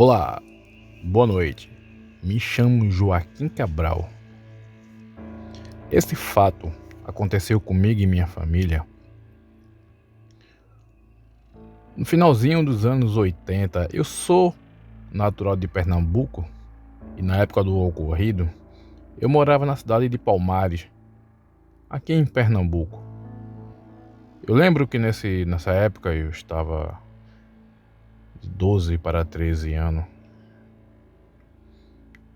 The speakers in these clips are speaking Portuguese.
Olá, boa noite. Me chamo Joaquim Cabral. Esse fato aconteceu comigo e minha família no finalzinho dos anos 80. Eu sou natural de Pernambuco e na época do ocorrido eu morava na cidade de Palmares, aqui em Pernambuco. Eu lembro que nessa época eu estava de 12 para 13 anos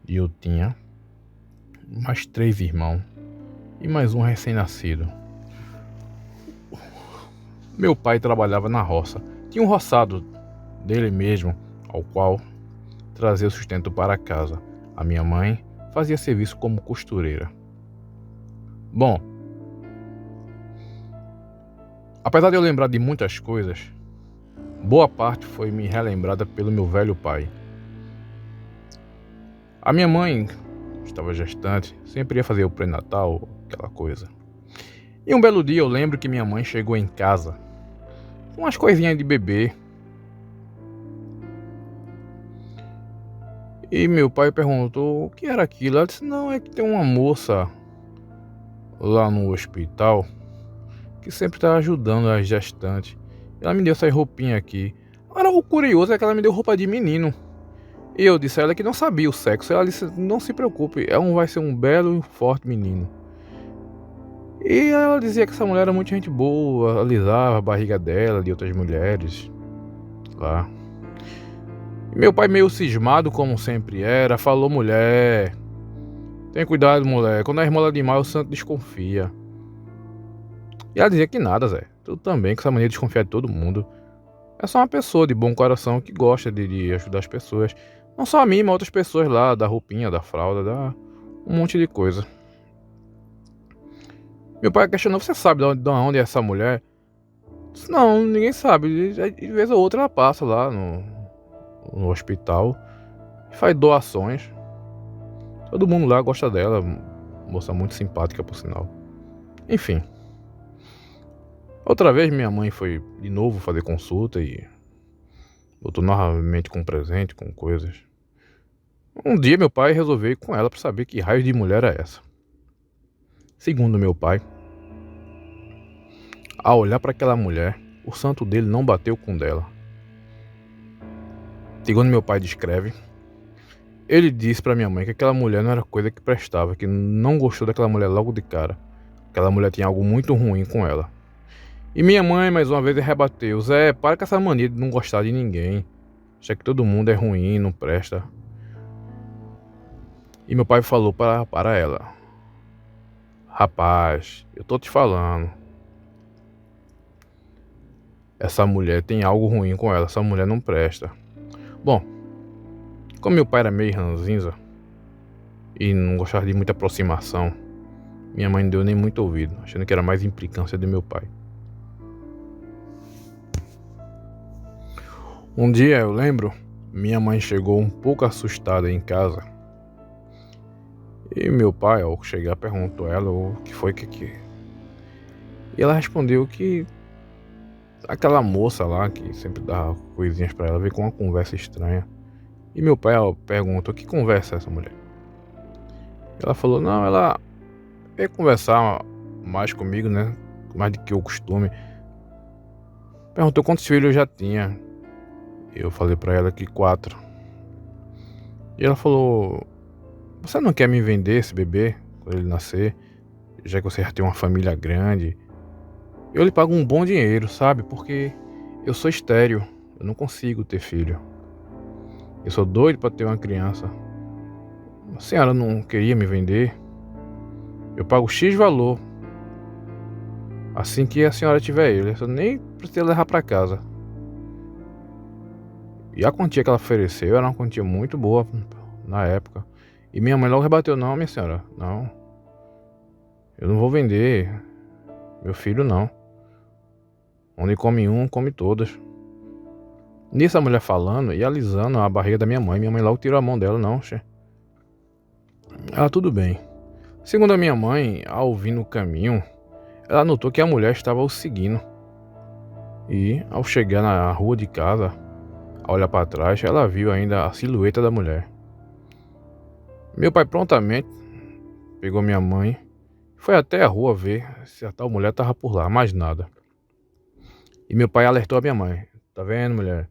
e eu tinha mais 3 irmãos e mais um recém-nascido. Meu pai trabalhava na roça. Tinha um roçado dele mesmo, ao qual trazia o sustento para casa. A minha mãe fazia serviço como costureira. Bom, apesar de eu lembrar de muitas coisas, boa parte foi me relembrada pelo meu velho pai. A minha mãe estava gestante, sempre ia fazer o pré-natal, aquela coisa. E um belo dia eu lembro que minha mãe chegou em casa com umas coisinhas de bebê. E meu pai perguntou o que era aquilo. Ela disse, não, é que tem uma moça lá no hospital que sempre está ajudando as gestantes. Ela me deu essa roupinha aqui. Agora o curioso é que ela me deu roupa de menino. E eu disse a ela que não sabia o sexo. Ela disse, não se preocupe, vai ser um belo e forte menino. E ela dizia que essa mulher era muito gente boa, alisava a barriga dela, de outras mulheres lá. E meu pai, meio cismado como sempre era, falou, mulher, tem cuidado, mulher, quando a irmã é demais o santo desconfia. E ela dizia que nada, Zé, tu também com essa mania de desconfiar de todo mundo. É só uma pessoa de bom coração que gosta de ajudar as pessoas. Não só a mim, mas outras pessoas lá, da roupinha, da fralda, da um monte de coisa. Meu pai questionou, você sabe de onde é essa mulher? Eu disse, não, ninguém sabe. De vez ou outra ela passa lá no hospital e faz doações. Todo mundo lá gosta dela, moça muito simpática por sinal. Enfim. Outra vez minha mãe foi de novo fazer consulta e voltou novamente com presente, com coisas. Um dia meu pai resolveu ir com ela para saber que raio de mulher é essa. Segundo meu pai, ao olhar para aquela mulher, o santo dele não bateu com o dela. Segundo meu pai descreve, ele disse para minha mãe que aquela mulher não era coisa que prestava, que não gostou daquela mulher logo de cara. Aquela mulher tinha algo muito ruim com ela. E minha mãe mais uma vez rebateu, Zé, para com essa mania de não gostar de ninguém. Acha que todo mundo é ruim, não presta. E meu pai falou para ela, rapaz, eu tô te falando, essa mulher tem algo ruim com ela, essa mulher não presta. Bom, como meu pai era meio ranzinza e não gostava de muita aproximação, minha mãe não deu nem muito ouvido, achando que era mais implicância do meu pai. Um dia eu lembro, minha mãe chegou um pouco assustada em casa. E meu pai, ao chegar, perguntou a ela o que foi que... E ela respondeu que aquela moça lá, que sempre dava coisinhas pra ela, veio com uma conversa estranha. E meu pai perguntou, que conversa é essa mulher? Ela falou, não, ela veio conversar mais comigo, né? Mais do que o costume. Perguntou quantos filhos eu já tinha. Eu falei pra ela que 4. E ela falou, você não quer me vender esse bebê quando ele nascer? Já que você já tem uma família grande, eu lhe pago um bom dinheiro, sabe? Porque eu sou estéril, eu não consigo ter filho. Eu sou doido pra ter uma criança. A senhora não queria me vender? Eu pago X valor. Assim que a senhora tiver ele, eu nem precisa levar pra casa. E a quantia que ela ofereceu era uma quantia muito boa na época. E minha mãe logo rebateu, não, minha senhora, não. Eu não vou vender meu filho, não. Onde come um, come todos. Nisso a mulher falando e alisando a barriga da minha mãe logo tirou a mão dela, não, che. Ela, tudo bem. Segundo a minha mãe, ao ouvir no caminho, ela notou que a mulher estava o seguindo. E ao chegar na rua de casa, Ao olhar para trás, ela viu ainda a silhueta da mulher. Meu pai prontamente pegou minha mãe, foi até a rua ver se a tal mulher estava por lá, mais nada. E meu pai alertou a minha mãe: "Tá vendo, mulher?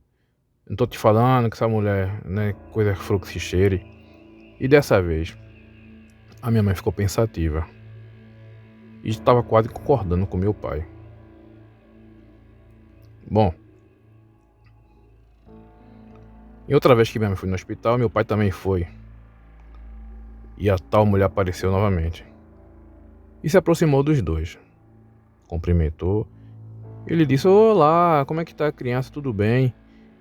Não tô te falando que essa mulher não é coisa fruto que se cheire." E dessa vez, a minha mãe ficou pensativa e estava quase concordando com meu pai. Bom, e outra vez que minha mãe foi no hospital, meu pai também foi. E a tal mulher apareceu novamente. E se aproximou dos dois. Cumprimentou. Ele disse: "Olá, como é que tá a criança? Tudo bem?"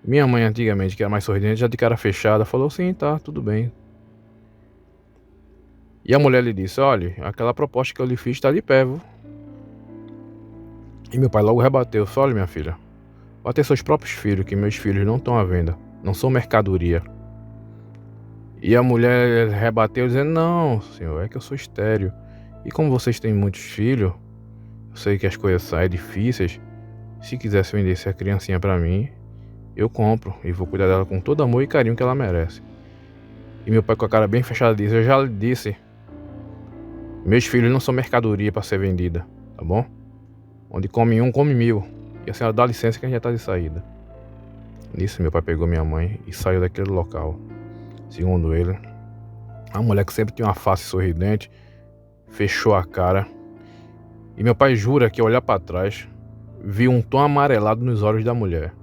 Minha mãe, antigamente, que era mais sorridente, já de cara fechada, falou: "Sim, tá, tudo bem." E a mulher lhe disse: "Olha, aquela proposta que eu lhe fiz está de pé, viu?" E meu pai logo rebateu: "Olha, minha filha, vá ter seus próprios filhos, que meus filhos não estão à venda, não são mercadoria." E a mulher rebateu dizendo: "Não, senhor, é que eu sou estéril. E como vocês têm muitos filhos, eu sei que as coisas saem difíceis. Se quisesse vender essa criancinha pra mim, eu compro e vou cuidar dela com todo amor e carinho que ela merece." E meu pai, com a cara bem fechada, disse: "Eu já lhe disse, meus filhos não são mercadoria para ser vendida, tá bom? Onde come um, come mil. E a senhora dá licença que a gente já tá de saída." Nisso, meu pai pegou minha mãe e saiu daquele local. Segundo ele, a mulher, que sempre tinha uma face sorridente, fechou a cara. E meu pai jura que, ao olhar para trás, viu um tom amarelado nos olhos da mulher.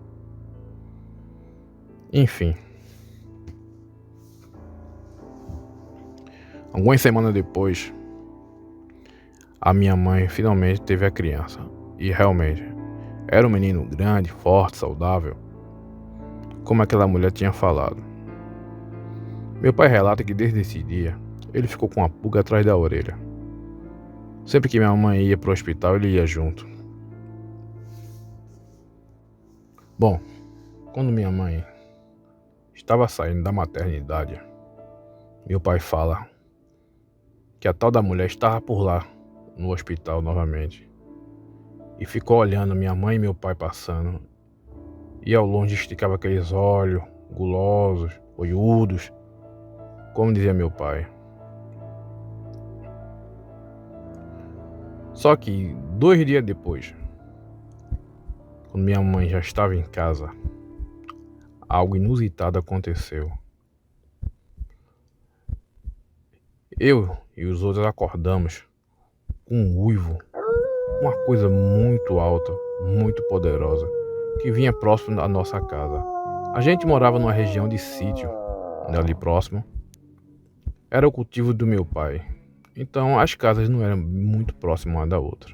Enfim. Algumas semanas depois, a minha mãe finalmente teve a criança. E realmente, era um menino grande, forte, saudável, como aquela mulher tinha falado. Meu pai relata que desde esse dia, ele ficou com uma pulga atrás da orelha. Sempre que minha mãe ia pro hospital, ele ia junto. Bom, quando minha mãe estava saindo da maternidade, meu pai fala que a tal da mulher estava por lá, no hospital novamente. E ficou olhando minha mãe e meu pai passando. E ao longe esticava aqueles olhos gulosos, olhudos, como dizia meu pai. Só que 2 dias depois, quando minha mãe já estava em casa, algo inusitado aconteceu. Eu e os outros acordamos com um uivo, uma coisa muito alta, muito poderosa, que vinha próximo da nossa casa. A gente morava numa região de sítio, ali próximo era o cultivo do meu pai, então as casas não eram muito próximas uma da outra.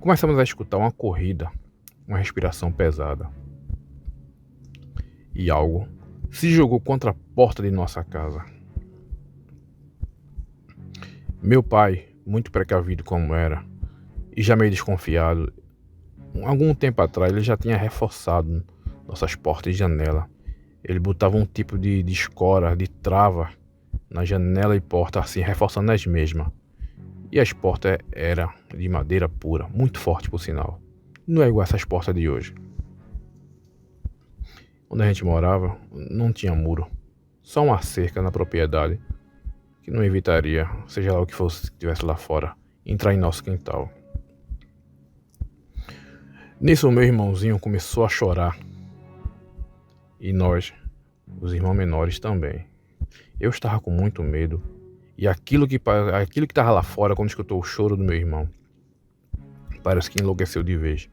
Começamos a escutar uma corrida, uma respiração pesada, e algo se jogou contra a porta de nossa casa. Meu pai, muito precavido como era, e já meio desconfiado, algum tempo atrás ele já tinha reforçado nossas portas e janela. Ele botava um tipo de escora, de trava na janela e porta, assim, reforçando as mesmas. E as portas eram de madeira pura, muito forte por sinal. Não é igual essas portas de hoje. Onde a gente morava, não tinha muro, só uma cerca na propriedade, que não evitaria, seja lá o que fosse que estivesse lá fora, entrar em nosso quintal. Nisso, o meu irmãozinho começou a chorar. E nós, os irmãos menores, também. Eu estava com muito medo. E aquilo que estava lá fora, quando escutou o choro do meu irmão, parece que enlouqueceu de vez.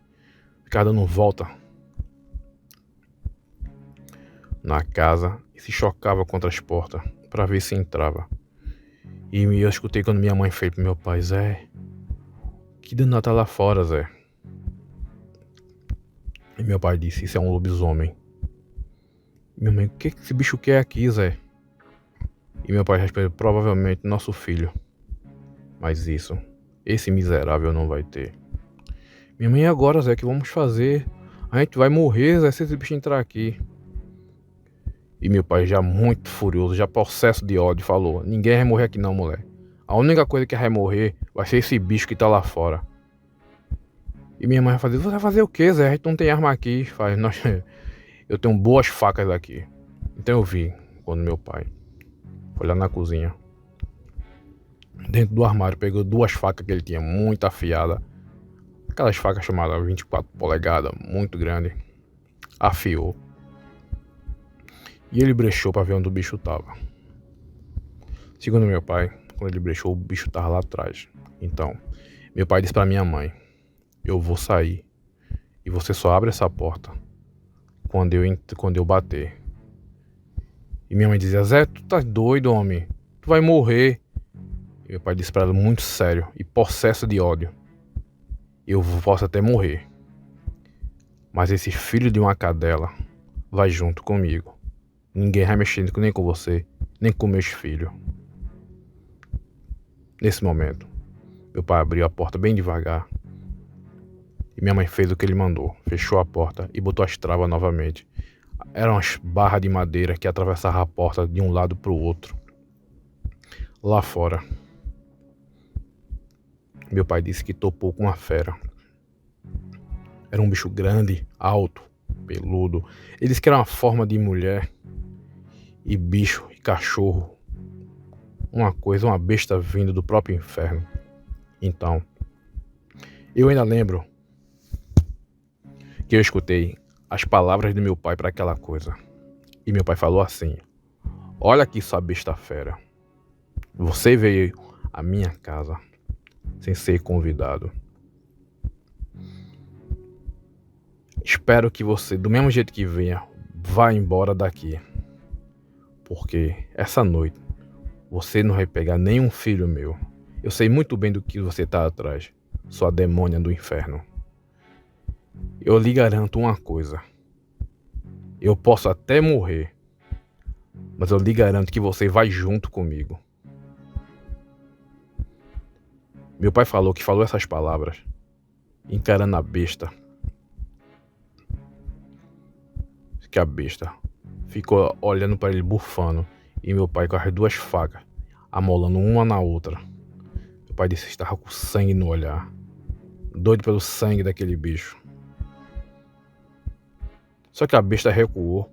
Ficava dando volta na casa e se chocava contra as portas para ver se entrava. E eu escutei quando minha mãe fez pro meu pai: "Zé, que danado tá lá fora, Zé?" E meu pai disse: "Isso é um lobisomem." Minha mãe: "O que esse bicho quer aqui, Zé?" E meu pai respondeu: "Provavelmente nosso filho. Mas esse miserável não vai ter." Minha mãe: "E agora, Zé, o que vamos fazer? A gente vai morrer, Zé, se esse bicho entrar aqui." E meu pai, já muito furioso, já possesso de ódio, falou: "Ninguém vai morrer aqui não, mulher. A única coisa que vai morrer vai ser esse bicho que tá lá fora." E minha mãe vai fazer: "Você vai fazer o quê, Zé? A gente não tem arma aqui." Faz, nós... Eu tenho boas facas aqui. Então eu vi quando meu pai foi lá na cozinha, dentro do armário, pegou 2 facas que ele tinha muito afiada, aquelas facas chamadas 24 polegadas, muito grande, afiou. E ele brechou para ver onde o bicho tava. Segundo meu pai, quando ele brechou, o bicho tava lá atrás. Então, meu pai disse para minha mãe: eu vou sair e você só abre essa porta quando eu bater. E minha mãe dizia: Zé, tu tá doido, homem? Tu vai morrer. E meu pai disse para ela muito sério e possesso de ódio: eu posso até morrer, mas esse filho de uma cadela vai junto comigo. Ninguém vai mexer nem com você, nem com meus filhos. Nesse momento, meu pai abriu a porta bem devagar e minha mãe fez o que ele mandou. Fechou a porta e botou as travas novamente. Eram umas barras de madeira que atravessavam a porta de um lado para o outro. Lá fora, meu pai disse que topou com uma fera. Era um bicho grande, alto, peludo. Ele disse que era uma forma de mulher e bicho e cachorro. Uma besta vinda do próprio inferno. Então, eu ainda lembro que eu escutei as palavras de meu pai para aquela coisa. E meu pai falou assim: olha aqui, sua besta fera. Você veio à minha casa sem ser convidado. Espero que você, do mesmo jeito que venha, vá embora daqui. Porque essa noite você não vai pegar nenhum filho meu. Eu sei muito bem do que você está atrás, sua demônia do inferno. Eu lhe garanto uma coisa. Eu posso até morrer, mas eu lhe garanto que você vai junto comigo. Meu pai falou essas palavras, encarando a besta. Que a besta ficou olhando para ele bufando. E meu pai com as 2 facas, amolando uma na outra. Meu pai disse que estava com sangue no olhar, doido pelo sangue daquele bicho. Só que a besta recuou,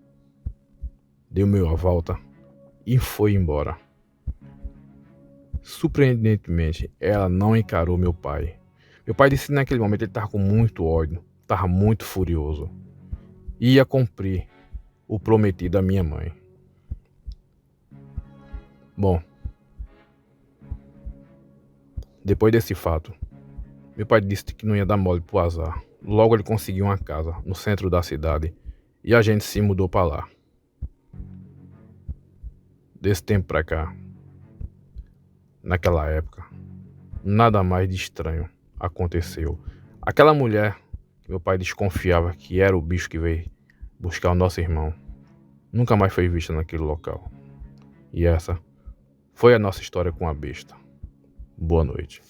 deu meia volta e foi embora. Surpreendentemente, ela não encarou meu pai. Meu pai disse que naquele momento ele estava com muito ódio, estava muito furioso. Ia cumprir o prometido à minha mãe. Bom, depois desse fato, meu pai disse que não ia dar mole pro azar. Logo ele conseguiu uma casa no centro da cidade e a gente se mudou para lá. Desse tempo pra cá, naquela época, nada mais de estranho aconteceu. Aquela mulher que meu pai desconfiava que era o bicho que veio buscar o nosso irmão, nunca mais foi vista naquele local. E essa foi a nossa história com a besta. Boa noite.